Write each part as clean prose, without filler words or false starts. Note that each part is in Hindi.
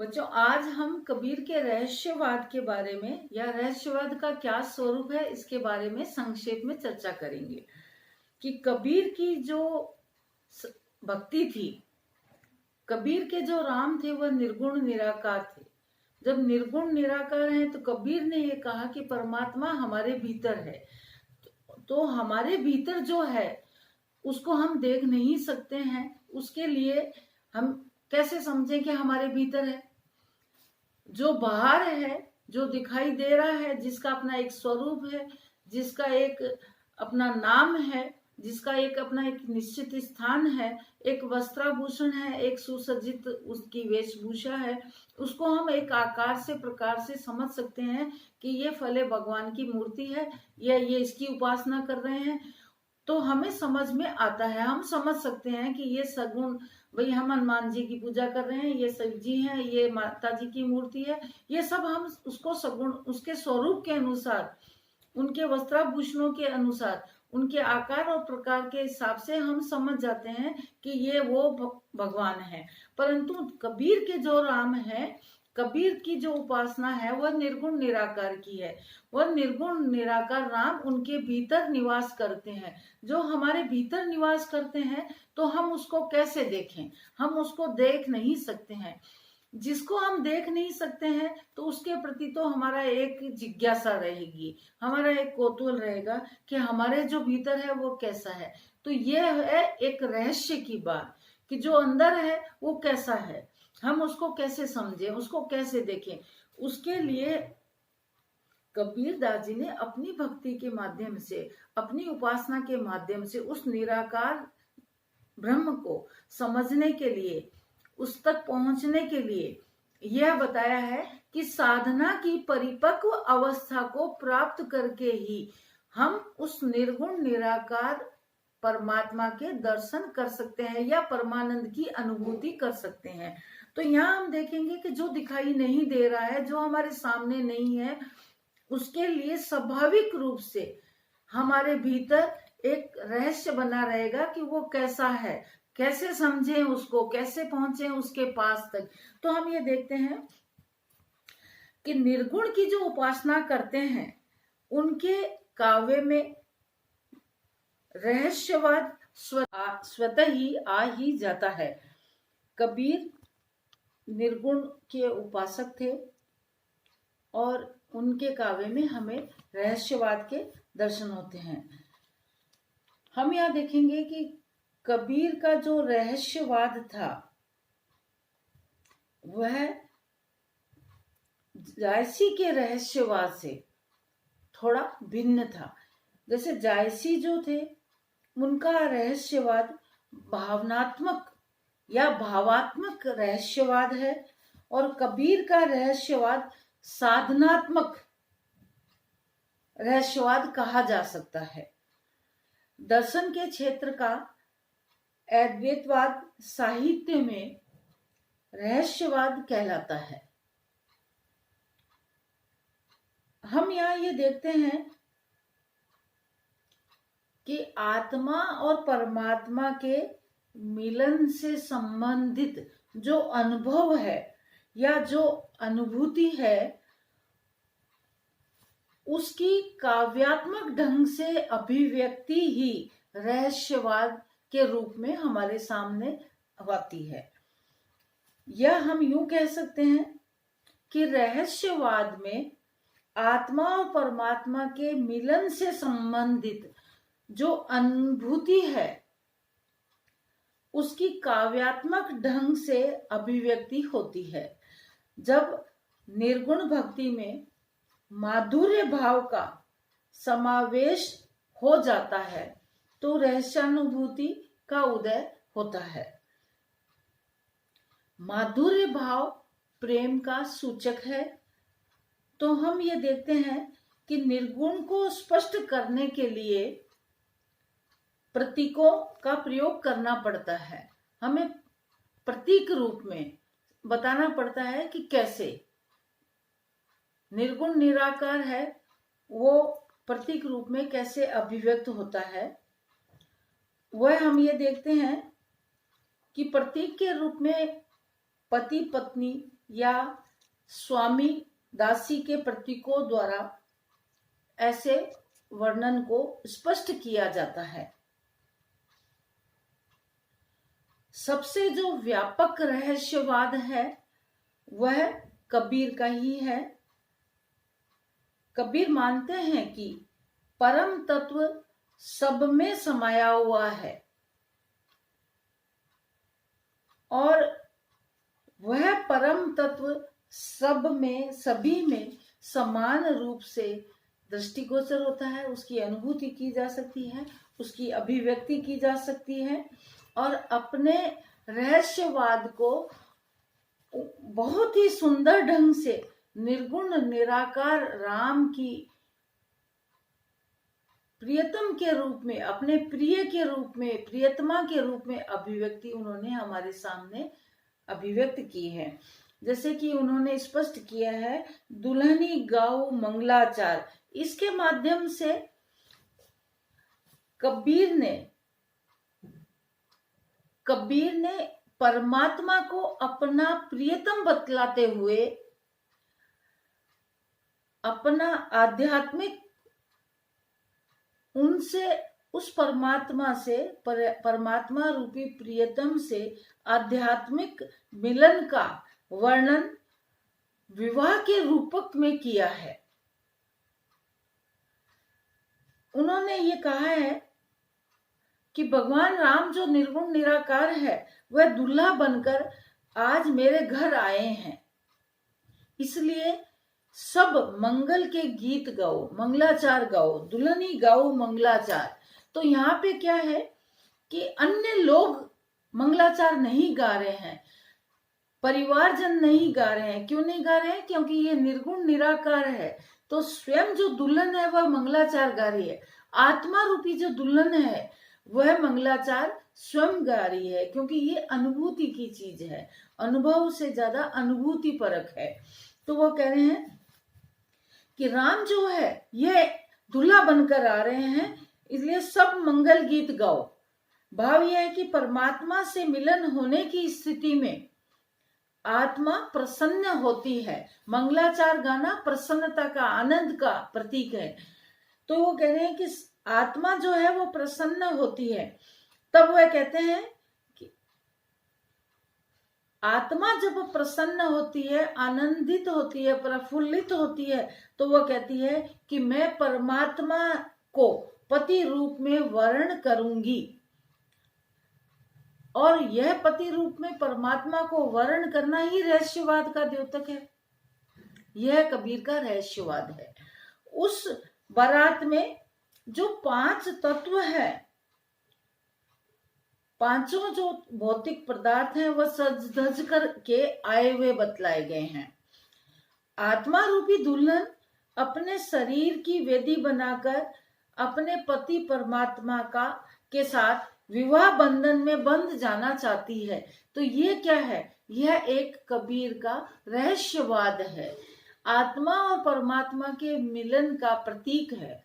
बच्चों, आज हम कबीर के रहस्यवाद के बारे में या रहस्यवाद का क्या स्वरूप है इसके बारे में संक्षेप में चर्चा करेंगे। कि कबीर की जो भक्ति थी, कबीर के जो राम थे वह निर्गुण निराकार थे। जब निर्गुण निराकार हैं तो कबीर ने ये कहा कि परमात्मा हमारे भीतर है। तो हमारे भीतर जो है उसको हम देख नहीं सकते हैं। उसके लिए हम कैसे समझें कि हमारे भीतर है? जो बाहर है, जो दिखाई दे रहा है, जिसका अपना एक स्वरूप है, जिसका एक अपना नाम है, जिसका एक अपना एक निश्चित स्थान है, एक वस्त्राभूषण है, एक सुसज्जित उसकी वेशभूषा है, उसको हम एक आकार से प्रकार से समझ सकते हैं कि ये फले भगवान की मूर्ति है या ये इसकी उपासना कर रहे हैं। तो हमें समझ में आता है, हम समझ सकते हैं कि ये सगुण, भाई हम हनुमान जी की पूजा कर रहे हैं, ये शिव जी हैं, ये माता जी की मूर्ति है। ये सब हम उसको सगुण, उसके स्वरूप के अनुसार, उनके वस्त्राभूषणों के अनुसार, उनके आकार और प्रकार के हिसाब से हम समझ जाते हैं कि ये वो भगवान है। परंतु कबीर के जो राम है, कबीर की जो उपासना है वह निर्गुण निराकार की है। वह निर्गुण निराकार राम उनके भीतर निवास करते हैं। जो हमारे भीतर निवास करते हैं तो हम उसको कैसे देखें? हम उसको देख नहीं सकते हैं। जिसको हम देख नहीं सकते हैं तो उसके प्रति तो हमारा एक जिज्ञासा रहेगी, हमारा एक कौतूहल रहेगा कि हमारे जो भीतर है वो कैसा है। तो ये है एक रहस्य की बात कि जो अंदर है वो कैसा है, हम उसको कैसे समझें, उसको कैसे देखें। उसके लिए कबीर दास जी ने अपनी भक्ति के माध्यम से, अपनी उपासना के माध्यम से उस निराकार ब्रह्म को समझने के लिए, उस तक पहुंचने के लिए यह बताया है कि साधना की परिपक्व अवस्था को प्राप्त करके ही हम उस निर्गुण निराकार परमात्मा के दर्शन कर सकते हैं या परमानंद की अनुभूति कर सकते हैं। तो यहाँ हम देखेंगे कि जो दिखाई नहीं दे रहा है, जो हमारे सामने नहीं है, उसके लिए स्वाभाविक रूप से हमारे भीतर एक रहस्य बना रहेगा कि वो कैसा है, कैसे समझें उसको, कैसे पहुंचे उसके पास तक। तो हम ये देखते हैं कि निर्गुण की जो उपासना करते हैं उनके काव्य में रहस्यवाद स्वतः ही आ ही जाता है। कबीर निर्गुण के उपासक थे और उनके काव्य में हमें रहस्यवाद के दर्शन होते हैं। हम यहाँ देखेंगे कि कबीर का जो रहस्यवाद था वह जायसी के रहस्यवाद से थोड़ा भिन्न था। जैसे जायसी जो थे उनका रहस्यवाद भावनात्मक या भावात्मक रहस्यवाद है और कबीर का रहस्यवाद साधनात्मक रहस्यवाद कहा जा सकता है। दर्शन के क्षेत्र का अद्वैतवाद साहित्य में रहस्यवाद कहलाता है। हम यहाँ ये देखते हैं कि आत्मा और परमात्मा के मिलन से संबंधित जो अनुभव है या जो अनुभूति है उसकी काव्यात्मक ढंग से अभिव्यक्ति ही रहस्यवाद के रूप में हमारे सामने आती है। या हम यूं कह सकते हैं कि रहस्यवाद में आत्मा और परमात्मा के मिलन से संबंधित जो अनुभूति है उसकी काव्यात्मक ढंग से अभिव्यक्ति होती है। जब निर्गुण भक्ति में माधुर्य भाव का समावेश हो जाता है तो रहस्यानुभूति का उदय होता है। माधुर्य भाव प्रेम का सूचक है। तो हम ये देखते हैं कि निर्गुण को स्पष्ट करने के लिए प्रतीकों का प्रयोग करना पड़ता है। हमें प्रतीक रूप में बताना पड़ता है कि कैसे निर्गुण निराकार है वो प्रतीक रूप में कैसे अभिव्यक्त होता है। वह हम ये देखते हैं कि प्रतीक के रूप में पति पत्नी या स्वामी दासी के प्रतीकों द्वारा ऐसे वर्णन को स्पष्ट किया जाता है। सबसे जो व्यापक रहस्यवाद है वह कबीर का ही है। कबीर मानते हैं कि परम तत्व सब में समाया हुआ है और वह परम तत्व सभी में समान रूप से दृष्टिगोचर होता है। उसकी अनुभूति की जा सकती है, उसकी अभिव्यक्ति की जा सकती है और अपने रहस्यवाद को बहुत ही सुंदर ढंग से निर्गुण निराकार राम की प्रियतम के रूप में, अपने प्रिय के रूप में, प्रियतमा के रूप में अभिव्यक्ति उन्होंने हमारे सामने अभिव्यक्त की है। जैसे कि उन्होंने स्पष्ट किया है दुल्हनी गाओ मंगलाचार, इसके माध्यम से कबीर ने परमात्मा को अपना प्रियतम बतलाते हुए अपना आध्यात्मिक उस परमात्मा रूपी प्रियतम से आध्यात्मिक मिलन का वर्णन विवाह के रूपक में किया है। उन्होंने ये कहा है कि भगवान राम जो निर्गुण निराकार है वह दूल्हा बनकर आज मेरे घर आए हैं, इसलिए सब मंगल के गीत गाओ, मंगलाचार गाओ, दुल्हनी गाओ मंगलाचार। तो यहाँ पे क्या है कि अन्य लोग मंगलाचार नहीं गा रहे हैं, परिवारजन नहीं गा रहे हैं। क्यों नहीं गा रहे हैं? क्योंकि ये निर्गुण निराकार है। तो स्वयं जो दुल्हन है वह मंगलाचार गा रही है, आत्मा रूपी जो दुल्हन है वह मंगलाचार स्वयं गा रही है, क्योंकि ये अनुभूति की चीज है, अनुभव से ज्यादा अनुभूति परक है। तो वो कह रहे हैं कि राम जो है ये दूल्हा बनकर आ रहे हैं, इसलिए सब मंगल गीत गाओ। भाव यह है कि परमात्मा से मिलन होने की स्थिति में आत्मा प्रसन्न होती है। मंगलाचार गाना प्रसन्नता का, आनंद का प्रतीक है। तो वो कह रहे हैं कि आत्मा जो है वो प्रसन्न होती है। तब वह कहते हैं कि आत्मा जब प्रसन्न होती है, आनंदित होती है, प्रफुल्लित होती है, तो वह कहती है कि मैं परमात्मा को पति रूप में वर्ण करूंगी। और यह पति रूप में परमात्मा को वर्ण करना ही रहस्यवाद का द्योतक है। यह कबीर का रहस्यवाद है। उस बारात में जो 5 तत्व है, पांचों जो भौतिक पदार्थ हैं वह सज धज कर के आए हुए बतलाए गए हैं। आत्मा रूपी दुल्हन अपने शरीर की वेदी बनाकर अपने पति परमात्मा के साथ विवाह बंधन में बंध जाना चाहती है। तो ये क्या है? यह एक कबीर का रहस्यवाद है, आत्मा और परमात्मा के मिलन का प्रतीक है।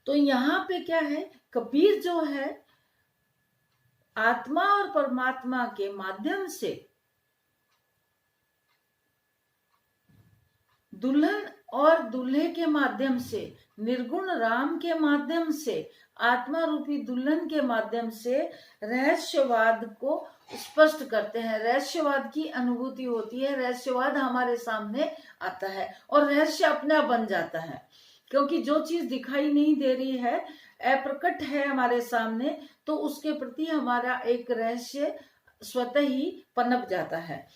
तो यहाँ पे क्या है, कबीर जो है आत्मा और परमात्मा के माध्यम से दुल्हन और दूल्हे के माध्यम से, निर्गुण राम के माध्यम से, आत्मा रूपी दुल्हन के माध्यम से रहस्यवाद को स्पष्ट करते हैं। रहस्यवाद की अनुभूति होती है, रहस्यवाद हमारे सामने आता है और रहस्य अपना बन जाता है, क्योंकि जो चीज दिखाई नहीं दे रही है, अप्रकट है हमारे सामने, तो उसके प्रति हमारा एक रहस्य स्वतः ही पनप जाता है।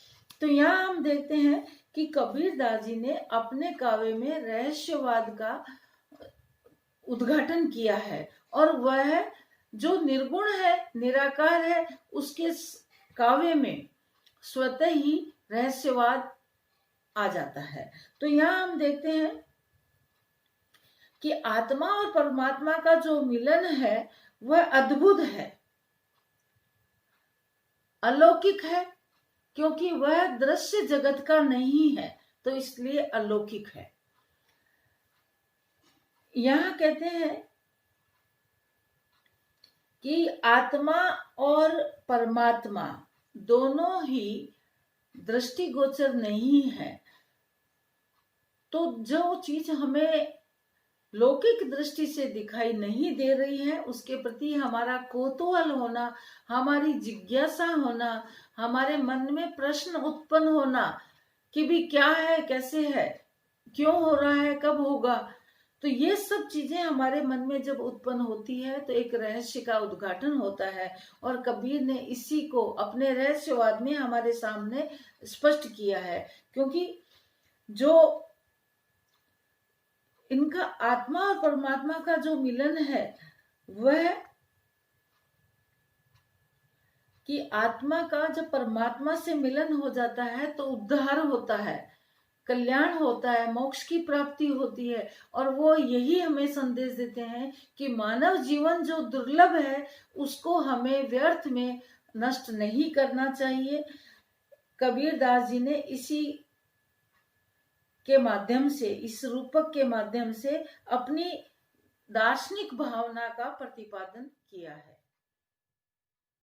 तो यहाँ हम देखते हैं कि कबीरदास जी ने अपने काव्य में रहस्यवाद का उद्घाटन किया है और वह जो निर्गुण है, निराकार है, उसके काव्य में स्वतः ही रहस्यवाद आ जाता है। तो यहाँ हम देखते हैं कि आत्मा और परमात्मा का जो मिलन है वह अद्भुत है, अलौकिक है, क्योंकि वह दृश्य जगत का नहीं है, तो इसलिए अलौकिक है। यहां कहते हैं कि आत्मा और परमात्मा दोनों ही दृष्टिगोचर नहीं है, तो जो चीज हमें लौकिक दृष्टि से दिखाई नहीं दे रही है उसके प्रति हमारा कौतूहल होना, हमारी जिज्ञासा होना, हमारे मन में प्रश्न उत्पन्न होना कि भी क्या है, कैसे है, क्यों हो रहा है, कब होगा, तो ये सब चीजें हमारे मन में जब उत्पन्न होती है तो एक रहस्य का उद्घाटन होता है। और कबीर ने इसी को अपने रहस्यवाद में हमारे सामने स्पष्ट किया है, क्योंकि जो इनका आत्मा और परमात्मा का जो मिलन है वह कि आत्मा का जब परमात्मा से मिलन हो जाता है तो उद्धार होता है, कल्याण होता है, मोक्ष की प्राप्ति होती है। और वो यही हमें संदेश देते हैं कि मानव जीवन जो दुर्लभ है उसको हमें व्यर्थ में नष्ट नहीं करना चाहिए। कबीर दास जी ने इसी के माध्यम से, इस रूपक के माध्यम से अपनी दार्शनिक भावना का प्रतिपादन किया है।